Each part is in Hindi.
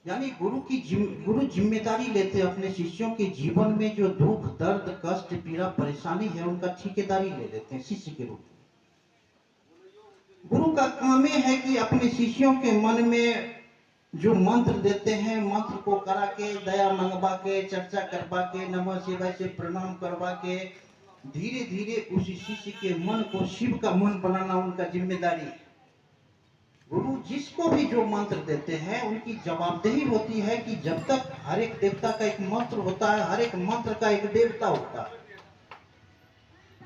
यानी गुरु जिम्मेदारी लेते हैं अपने शिष्यों के जीवन में जो दुख दर्द कष्ट पीड़ा परेशानी है उनका ठेकेदारी ले लेते हैं शिष्य के रूप में। गुरु का काम यह है कि अपने शिष्यों के मन में जो मंत्र देते हैं मंत्र को करा के दया मंगवा के चर्चा करवा के नमः शिवाय से प्रणाम करवा के धीरे धीरे उस शिष्य के मन को शिव का मन बनाना उनका जिम्मेदारी है। गुरु जिसको भी जो मंत्र देते हैं उनकी जवाबदेही होती है कि जब तक हर एक देवता का एक मंत्र होता है, हर एक मंत्र का एक देवता होता है।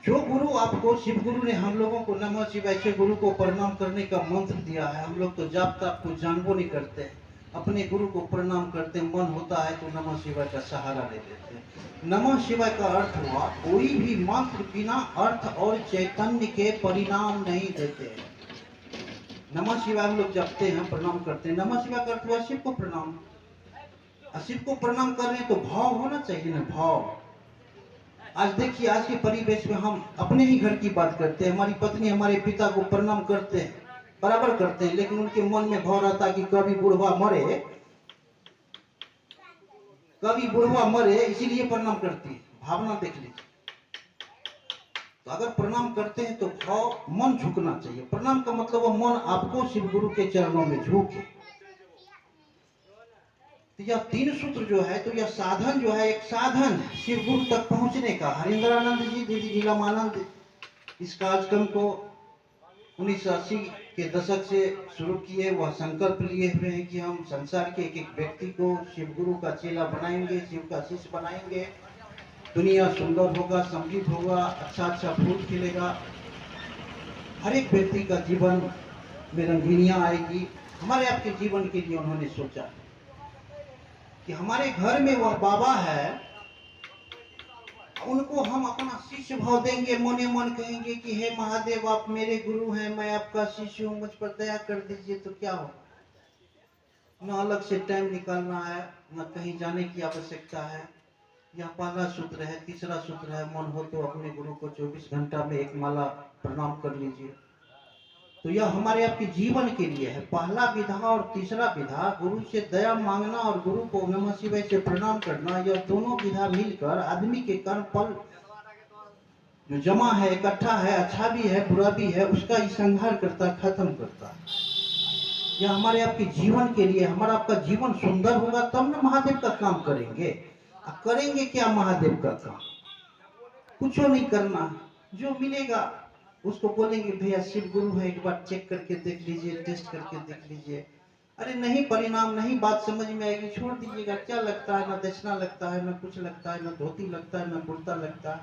जो गुरु आपको शिव गुरु ने हम लोगों को नमः शिवाय से गुरु को प्रणाम करने का मंत्र दिया है, हम लोग तो जाप ताप को जानबो नहीं करते, अपने गुरु को प्रणाम करते, मन होता है तो नमः शिवाय का सहारा ले लेते हैं। नमः शिवाय का अर्थ हुआ कोई भी मंत्र बिना अर्थ और चैतन्य के परिणाम नहीं देते हैं। नमः शिवाय हम लोग जपते हैं, प्रणाम करते हैं, नमः शिवाय का अर्थ हुआ शिव को प्रणाम। शिव को प्रणाम कर रहे हैं तो भाव होना चाहिए ना, भाव। आज देखिए आज के परिवेश में हम अपने ही घर की बात करते हैं, हमारी पत्नी हमारे पिता को प्रणाम करते हैं, बराबर करते हैं, लेकिन उनके मन में भाव रहता है कि कभी बुढ़वा मरे इसीलिए प्रणाम करती है। भावना देख लीजिए। तो अगर प्रणाम करते हैं तो भाव मन झुकना चाहिए। प्रणाम का मतलब वो मन आपको शिव गुरु के चरणों में झुके। तो यह तीन सूत्र जो है, तो यह साधन जो है एक साधन है शिव गुरु तक पहुंचने का। हरिंद्रानंद जी दीदी नीलमानंद इस कार्यक्रम को 1980 के दशक से शुरू किए। वह संकल्प लिए हुए हैं कि हम संसार के एक एक व्यक्ति को शिव गुरु का चेला बनाएंगे, शिव का शिष्य बनाएंगे। दुनिया सुंदर होगा, समृद्ध होगा, अच्छा अच्छा फूल खिलेगा, हर एक व्यक्ति का जीवन में रंगीनियां आएगी। हमारे आपके जीवन के लिए उन्होंने सोचा कि हमारे घर में वह बाबा है, उनको हम अपना शिष्य भाव देंगे, मने मन कहेंगे कि हे महादेव आप मेरे गुरु हैं, मैं आपका शिष्य हूँ, मुझ पर दया कर दीजिए, तो क्या हो। न अलग से टाइम निकालना है, न कहीं जाने की आवश्यकता है। यह पहला सूत्र है। तीसरा सूत्र है मन हो तो अपने गुरु को 24 घंटा में एक माला प्रणाम कर लीजिए। तो यह हमारे आपके जीवन के लिए है पहला विधा। और तीसरा विधा गुरु से दया मांगना और गुरु को नमः शिवाय से प्रणाम करना, यह दोनों विधा मिलकर आदमी के कर्म फल जो जमा है, इकट्ठा है, अच्छा भी है बुरा भी है, उसका ही संहार करता, खत्म करता है। यह हमारे आपके जीवन के लिए, हमारा आपका जीवन सुंदर होगा तब ना महादेव का काम करेंगे। करेंगे क्या महादेव का काम? कुछ नहीं करना, जो मिलेगा उसको बोलेंगे भैया शिव गुरु है, एक बार चेक करके देख लीजिए, टेस्ट करके देख लीजिए। अरे नहीं परिणाम नहीं बात समझ में आएगी, छोड़ दीजिएगा। क्या लगता है, ना दक्षिणा लगता है, ना कुछ लगता है, ना धोती लगता है, ना कुर्ता लगता है,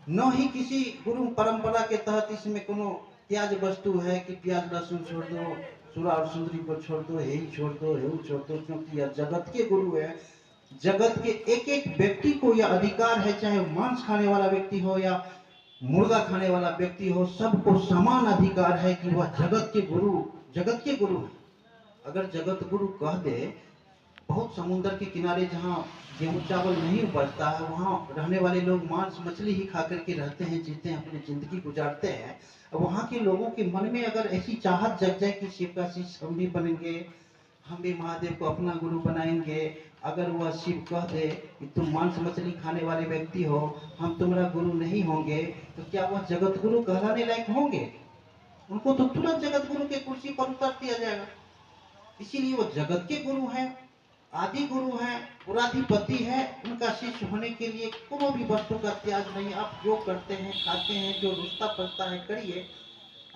न ही किसी गुरु परंपरा के तहत इसमें कोनो त्याज वस्तु है कि प्याज लहसुन छोड़ दो, सुरा और सुंदरी को छोड़ दो, हे छोड़ दो, हे छोड़ दो, क्योंकि यह जगत के गुरु है। जगत के एक एक व्यक्ति को यह अधिकार है, चाहे मांस खाने वाला व्यक्ति हो या मुर्गा खाने वाला व्यक्ति हो, सबको समान अधिकार है कि वह जगत के गुरु है। अगर जगत गुरु कह दे, बहुत समुद्र के किनारे जहाँ गेहूं चावल नहीं उपजता है, वहाँ रहने वाले लोग मांस मछली ही खा करके रहते हैं, जीते हैं, अपनी जिंदगी गुजारते हैं। वहाँ के लोगों के मन में अगर ऐसी चाहत जग जाए कि शिव का शिष्य हम भी बनेंगे, हम भी महादेव को अपना गुरु बनाएंगे, अगर वह शिव कह दे कि तुम मांस मछली खाने वाले व्यक्ति हो, हम तुम्हारा गुरु नहीं होंगे, तो क्या वह जगत गुरु कहलाने लायक होंगे? उनको तो तुरंत जगत गुरु के कुर्सी पर उतार दिया जाएगा। इसीलिए वो जगत के गुरु हैं, आदि गुरु हैं, पुराधिपति है। उनका शिष्य होने के लिए कोनो भी वस्तु का त्याग नहीं। आप जो करते हैं, खाते हैं, जो रुचता पड़ता है करिए,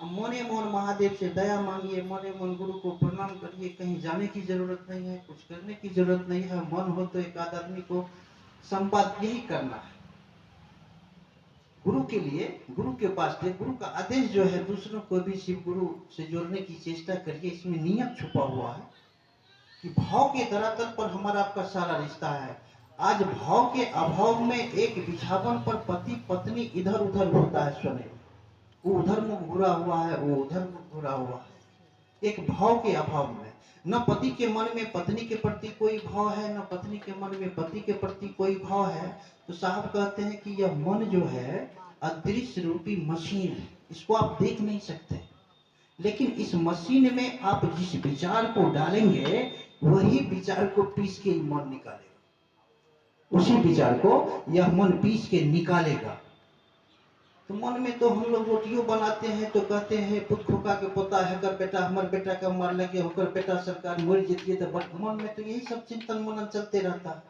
मने मन महादेव से दया मांगिए, मने मन गुरु को प्रणाम करिए। कहीं जाने की जरूरत नहीं है, कुछ करने की जरूरत नहीं है। मन हो तो एक आध आदमी को संवाद यही करना है गुरु के लिए, गुरु के पास दे। गुरु का आदेश जो है दूसरों को भी शिव गुरु से जोड़ने की चेष्टा करिए। इसमें नियत छुपा हुआ है कि भाव के धरातल पर हमारा आपका सारा रिश्ता है। आज भाव के अभाव में एक बिछावन पर पति पत्नी इधर उधर होता है, सुने, वो उधर मुख घुरा हुआ है, वो उधर मुख घुरा हुआ है, एक भाव के अभाव में। न पति के मन में पत्नी के प्रति कोई भाव है, न पत्नी के मन में पति के प्रति कोई भाव है। तो साहब कहते हैं कि यह मन जो है अदृश्य रूपी मशीन है, इसको आप देख नहीं सकते, लेकिन इस मशीन में आप जिस विचार को डालेंगे वही विचार को पीस के मन निकालेगा, उसी विचार को यह मन पीस के निकालेगा। तो मन में तो हम लोग रोटियों बनाते हैं तो कहते हैं पुत खोका के पोता है कर बेटा, हमारे बेटा का मार लगे होकर बेटा सरकार मर जीतिए, तो मन में तो यही सब चिंतन मनन चलते रहता है,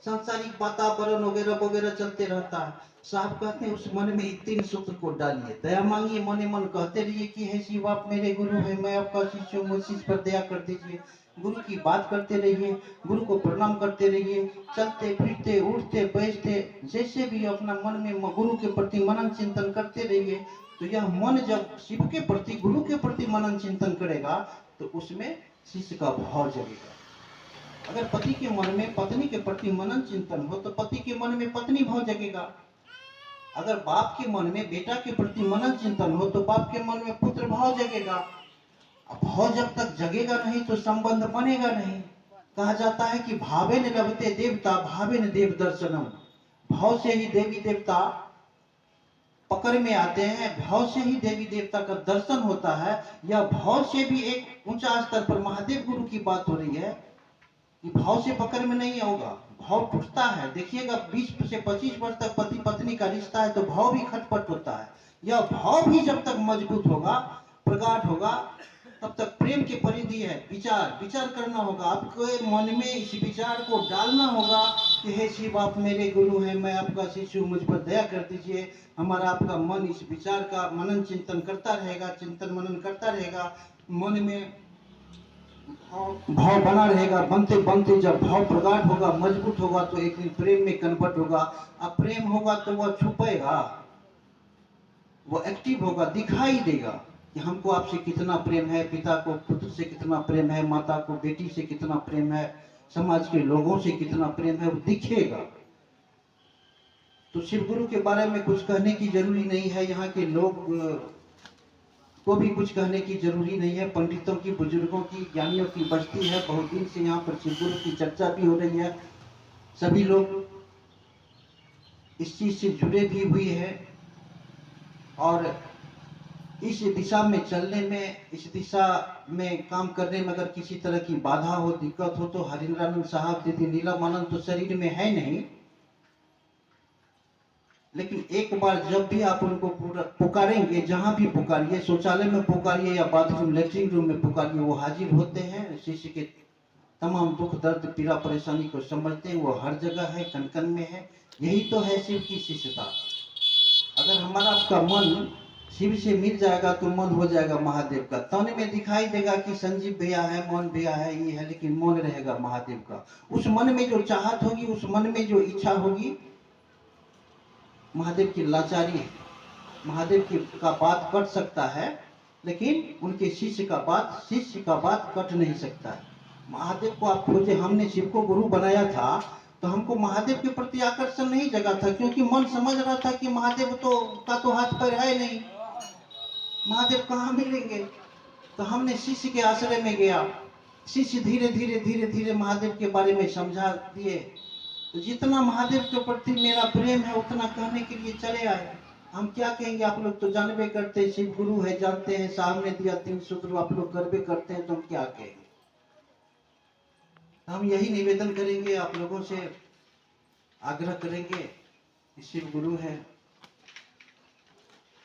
सांसारिक वातावरण वगैरह वगैरह चलते रहता है। साहब कहते हैं उस मन में 3 सूत्र को डालिए, दया मांगिए, मने मन कहते रहिए कि हे शिव आप मेरे गुरु हैं, मैं आपका शिष्य हूँ, मुझ पर दया कर दीजिए। गुरु की बात करते रहिए, गुरु को प्रणाम करते रहिए, चलते फिरते उठते बैठते जैसे भी अपना मन में गुरु के प्रति मनन चिंतन करते रहिए। तो यह मन जब शिव के प्रति गुरु के प्रति मनन चिंतन करेगा तो उसमें शिष्य का भाव जगेगा। अगर पति के मन में पत्नी के प्रति मनन चिंतन हो तो पति के मन में पत्नी भाव जगेगा। अगर बाप के मन में बेटा के प्रति मनन चिंतन हो तो बाप के मन में पुत्र भाव जगेगा। भाव जब तक जगेगा नहीं तो संबंध बनेगा नहीं। कहा जाता है कि भावेन लभते देवता भावेन देव दर्शनम, भाव से ही देवी देवता पकड़ में आते हैं, भाव से ही देवी देवता का दर्शन होता है। या भाव से भी एक ऊंचा स्तर पर महादेव गुरु की बात हो रही है कि भाव से पकड़ में नहीं होगा, भाव टूटता है। देखिएगा 20 से 25 वर्ष तक पति पत्नी का रिश्ता है तो भाव भी खटपट होता है। यह भाव भी जब तक मजबूत होगा, प्रगाढ़ होगा, तब तक प्रेम की परिधि है। विचार करना होगा, आपके मन में इस विचार को डालना होगा कि हे शिव आप मेरे गुरु हैं, मैं आपका शिष्य हूँ, मुझ पर दया कर दीजिए। हमारा आपका मन इस विचार का मनन चिंतन करता रहेगा, चिंतन मनन करता रहेगा, मन में भाव बना रहेगा। बनते बनते जब भाव प्रगाढ़ होगा, मजबूत होगा तो एक दिन प्रेम में कन्वर्ट होगा। अब प्रेम होगा तो वह छुपेगा, वो एक्टिव होगा, दिखाई देगा कि हमको आपसे कितना प्रेम है, पिता को पुत्र से कितना प्रेम है, माता को बेटी से कितना प्रेम है, समाज के लोगों से कितना प्रेम है, वो दिखेगा। तो शिव गुरु के बारे में कुछ कहने की जरूरी नहीं है, यहाँ के लोग को भी कुछ कहने की जरूरी नहीं है। पंडितों की, बुजुर्गों की, ज्ञानियों की बस्ती है, बहुत दिन से यहाँ पर शिव गुरु की चर्चा भी हो रही है, सभी लोग इस चीज से जुड़े भी हुए हैं। और इस दिशा में चलने में, इस दिशा में काम करने में अगर किसी तरह की बाधा हो, दिक्कत हो तो हरिंद्रानंद साहब, दीदी नीलमानंद तो शरीर में है नहीं, लेकिन एक बार जब भी आप उनको पुकारेंगे, जहां भी पुकारिए, शौचालय में पुकारिए या बाथरूम लेटरिन रूम में पुकारिए, वो हाजिर होते हैं। शिष्य के तमाम दुख दर्द पीड़ा परेशानी को समझते हैं, वो हर जगह है, कण कण में है। यही तो है शिव की शिष्यता। अगर हमारा आपका मन शिव से मिल जाएगा तो मन हो जाएगा महादेव का। तन में दिखाई देगा कि संजीव भैया है, मोहन भैया है, ये है, लेकिन मन रहेगा महादेव का। उस मन में जो चाहत होगी, उस मन में जो इच्छा होगी, महादेव की लाचारी है। महादेव की का बात कट सकता है, लेकिन उनके शिष्य का बात कट नहीं सकता है। महादेव को आप खोजे, हमने शिव को गुरु बनाया था तो हमको महादेव के प्रति आकर्षण नहीं जगा था, क्योंकि मन समझ रहा था कि महादेव तो हाथ पैर है नहीं, महादेव कहाँ मिलेंगे। तो हमने शिष्य के आश्रय में गया, शिष्य धीरे धीरे महादेव के बारे में समझा दिए। तो जितना महादेव के प्रति मेरा प्रेम है उतना कहने के लिए चले आए। हम क्या कहेंगे, आप लोग तो जानबे करते हैं, शिव गुरु है, जानते हैं, साहब ने दिया 3 सूत्र, आप लोग गर्वे करते हैं, तो हम क्या कहेंगे। हम यही निवेदन करेंगे, आप लोगों से आग्रह करेंगे, शिव गुरु है,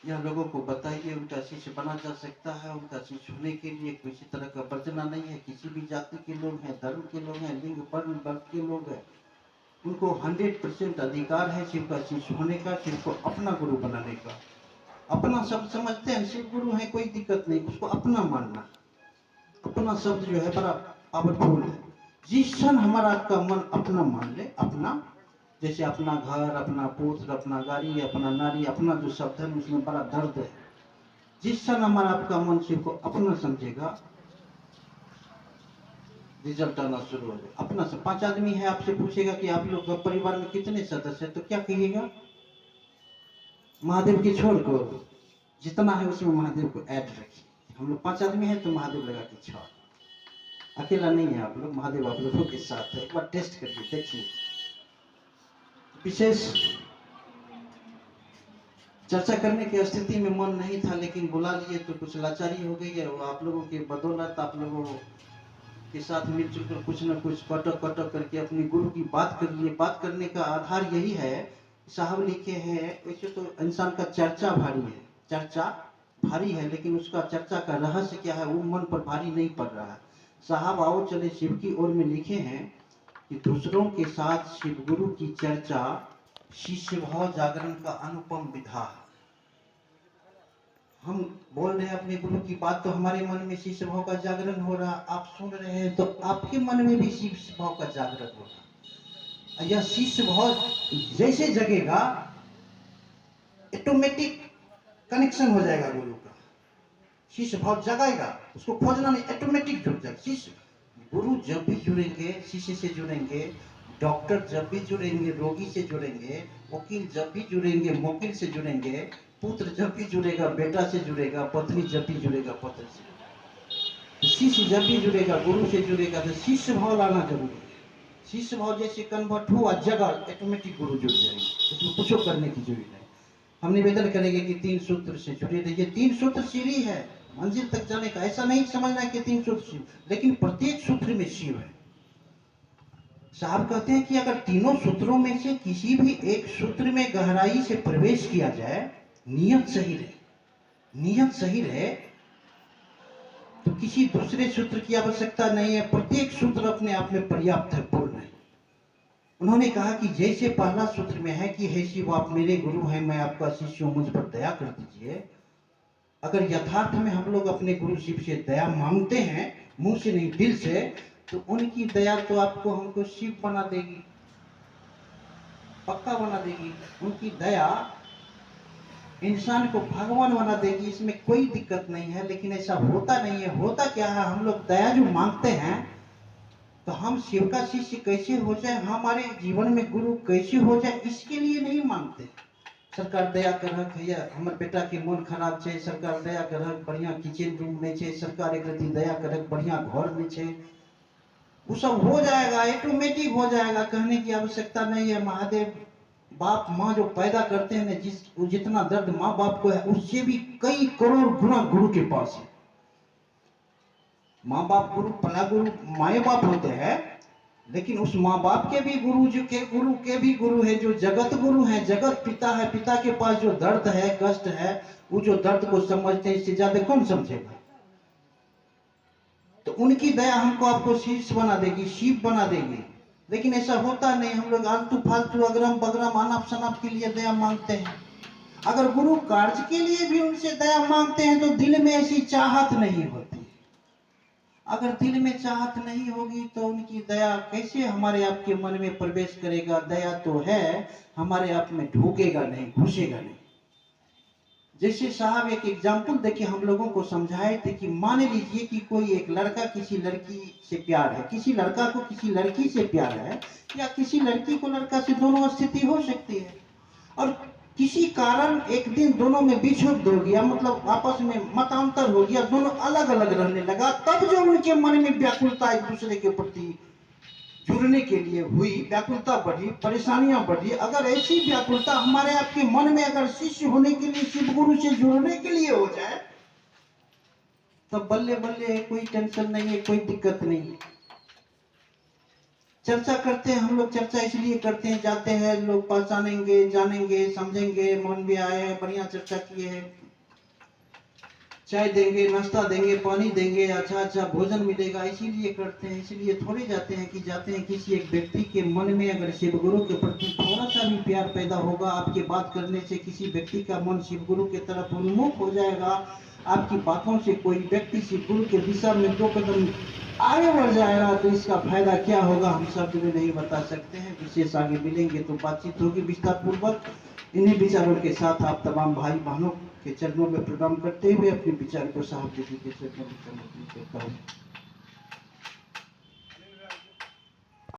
यह लोगों को बताइए, उनका शिष्य बना जा सकता है। उनका शिष्य होने के लिए किसी तरह का वर्जना नहीं है। किसी भी जाति के लोग हैं, धर्म के लोग हैं, लिंग वर्ण वर्ग के लोग हैं, उनको 100% अधिकार है शिव का शिष्य होने का, शिव को अपना गुरु बनाने का। अपना शब्द समझते हैं, शिव गुरु है, कोई दिक्कत नहीं, उसको अपना मानना। अपना शब्द जो है बड़ा पावरफुल है। जिस क्षण हमारा आपका मन अपना मान ले, अपना, जैसे अपना घर, अपना पुत्र, अपना गाड़ी, अपना नारी, अपना जो शब्द है उसमें बड़ा दर्द है। जिस क्षण हमारा आपका मन शिव को अपना समझेगा, रिजल्ट आना शुरू हो जाए। अपना से 5 आदमी है, आपसे पूछेगा कि आप लोग परिवार में कितने सदस्य हैं, तो क्या कहिएगा, महादेव की छोड़ को जितना है उसमें महादेव को ऐड रखिए। हम लोग 5 आदमी हैं तो महादेव लगा के 6, अकेला नहीं है आप लोग, महादेव आप लोगों के साथ है। एक बार टेस्ट करके देखिए। विशेष चर्चा करने की स्थिति में मन नहीं था, लेकिन बुला लिए तो कुछ लाचारी हो गई है। वो आप लोगों के बदौलत, आप लोगों के साथ मिलजुल कर कुछ न कुछ कटक कटक करके अपने गुरु की बात कर लिए। बात करने का आधार यही है, साहब लिखे हैं, वैसे तो इंसान का चर्चा भारी है, चर्चा भारी है, लेकिन उसका चर्चा का रहस्य क्या है वो मन पर भारी नहीं पड़ रहा है। साहब आओ चले शिव की ओर में लिखे हैं कि दूसरों के साथ शिव गुरु की चर्चा शिष्य भाव जागरण का अनुपम विधा है। हम बोल रहे हैं अपने गुरु की बात, तो हमारे मन में शिष्य भाव का जागरण हो रहा, आप सुन रहे हैं तो आपके मन में भी शिष्य भाव का जागरण हो रहा। यह शिष्य भाव जैसे जगेगा ऑटोमेटिक कनेक्शन हो जाएगा गुरु का। शिष्य भाव जगाएगा, उसको खोजना नहीं, ऑटोमेटिक जुड़ जाएगा। शिष्य गुरु जब भी जुड़ेंगे शिष्य से जुड़ेंगे, डॉक्टर जब भी जुड़ेंगे रोगी से जुड़ेंगे, वकील जब भी जुड़ेंगे मुकिल से जुड़ेंगे, पुत्र जब भी जुड़ेगा बेटा से जुड़ेगा, पत्नी जब भी जुड़ेगा पति से, शिष्य जब भी जुड़ेगा गुरु से जुड़ेगा। तो शिष्य भाव लाना जरूरी है। शिष्य भाव जैसे कन्वर्ट हुआ जगह ऑटोमेटिक गुरु जुड़ जाएंगे, इसमें कुछ करने की जरूरत नहीं। हम निवेदन करेंगे कि 3 सूत्र से जुड़े रहिए। 3 सूत्र सीढ़ी है मंजिल तक जाने का, ऐसा नहीं समझना है कि 3 सूत्र शिव, लेकिन प्रत्येक सूत्र में शिव है। साहब कहते हैं कि अगर तीनों सूत्रों में से किसी भी एक सूत्र में गहराई से प्रवेश किया जाए, नियत सही रहे, नियत सही रहे, तो किसी दूसरे सूत्र की आवश्यकता नहीं है। प्रत्येक सूत्र अपने आप में पर्याप्त है, पूर्ण है। उन्होंने कहा कि जैसे पहला सूत्र में है कि हे शिव आप मेरे गुरु हैं, मैं आपका शिष्य हूं, मुझ पर दया कर दीजिए। अगर यथार्थ में हम लोग अपने गुरु शिव से दया मांगते हैं, मुंह से नहीं दिल से, तो उनकी दया तो आपको हमको शिव बना देगी, पक्का बना देगी। उनकी दया इंसान को भगवान बना देगी, इसमें कोई दिक्कत नहीं है। लेकिन ऐसा होता नहीं है। होता क्या है, हम लोग दया जो मांगते हैं, तो हम शिव का शिष्य कैसे हो जाए, हमारे जीवन में गुरु कैसे हो जाए, इसके लिए नहीं मांगते। सरकार दया करक भैया हमर बेटा के मन खराब है, सरकार दया करक बढ़िया किचन रूम नहीं है, सरकार एक रति दया करक बढ़िया घर नहीं है, वो सब हो जाएगा, ऑटोमेटिक हो जाएगा। कहने की आवश्यकता नहीं है। महादेव बाप माँ जो पैदा करते हैं, जितना दर्द माँ बाप को है, उससे भी कई करोड़ गुना गुरु के पास है। माँ बाप गुरु पला गुरु माए बाप होते हैं, लेकिन उस माँ बाप के भी गुरु के भी गुरु है, जो जगत गुरु है, जगत पिता है। पिता के पास जो दर्द है, कष्ट है, वो जो दर्द को समझते हैं, इससे ज्यादा कौन समझेगा। तो उनकी दया हमको आपको शिष्य बना देगी, शिव बना देगी। लेकिन ऐसा होता नहीं। हम लोग आलतू फालतू अगरम बगरम अनप शनप के लिए दया मांगते हैं। अगर गुरु कार्य के लिए भी उनसे दया मांगते हैं, तो दिल में ऐसी चाहत नहीं होती। अगर दिल में चाहत नहीं होगी तो उनकी दया कैसे हमारे आपके मन में प्रवेश करेगा। दया तो है, हमारे आप में ढूकेगा नहीं, घुसेगा नहीं। जैसे साहब एक एग्जाम्पल देके हम लोगों को समझाए थे कि मान लीजिए कि कोई एक लड़का किसी लड़की से प्यार है, किसी लड़का को किसी लड़की से प्यार है, या किसी लड़की को लड़का से, दोनों स्थिति हो सकती है। और किसी कारण एक दिन दोनों में विच्छेद हो गया, मतलब आपस में मतांतर हो गया, दोनों अलग अलग रहने लगा। तब जो उनके मन में व्याकुलता एक दूसरे के प्रति जुड़ने के लिए हुई, व्याकुलता बढ़ी, परेशानियां बढ़ी। अगर ऐसी व्याकुलता हमारे आपके मन में अगर शिष्य होने के लिए, शिव गुरु से जुड़ने के लिए हो जाए, तब बल्ले बल्ले है, कोई टेंशन नहीं है, कोई दिक्कत नहीं है। चर्चा करते हैं हम लोग, चर्चा इसलिए करते हैं, जाते हैं लोग पहचानेंगे, जानेंगे, समझेंगे, मन में आए, बढ़िया चर्चा किए हैं, चाय देंगे, नाश्ता देंगे, पानी देंगे, अच्छा अच्छा भोजन मिलेगा, इसीलिए करते हैं। इसीलिए थोड़े जाते हैं कि किसी एक व्यक्ति के मन में अगर शिव गुरु के प्रति थोड़ा सा भी प्यार पैदा होगा, आपके बात करने से किसी व्यक्ति का मन शिव गुरु के तरफ उन्मुख हो जाएगा। आपकी बातों से कोई व्यक्ति शिव गुरु के दिशा में 2 कदम आगे बढ़ जाएगा, तो इसका फायदा क्या होगा हम शब्द में नहीं बता सकते हैं। विशेष आगे मिलेंगे तो बातचीत होगी विस्तार पूर्वक। इन्हीं विचारों के साथ आप तमाम भाई बहनों के चरणों में प्रणाम करते हुए अपने विचार को साहब जी के चरणों में समर्पित करता हूँ।